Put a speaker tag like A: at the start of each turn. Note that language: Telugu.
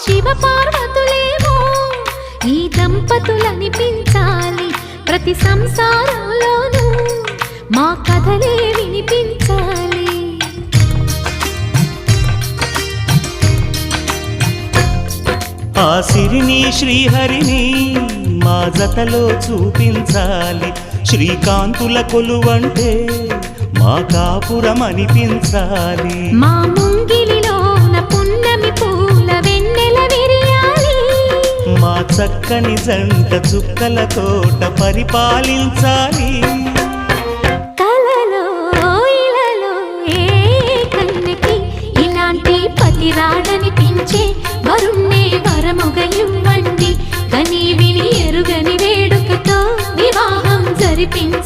A: శివ పార్వతులేమో ఈ దంపతులనిపించాలి, ప్రతి సంసారంలోనూ మా కథలే వినిపించాలి.
B: ఆ సిరిని శ్రీహరిని మా జతలో చూపించాలి, శ్రీకాంతుల కొలువంటే మా కాపురం అనిపించాలి.
A: మా ముంగిలిలోన పున్నమి పూల వెన్నెల విరియాలి,
B: మా చక్కని జంట చుక్కల తోట పరిపాలించాలి.
A: కలలో ఇలలో ఏ కన్నెకి ఇలాంటి పతి రాడనిపించే వరుణ్ణే వరముగ ఇవ్వండి, కని విని ఎరుగని వేడుకతో వివాహం జరిపించండి.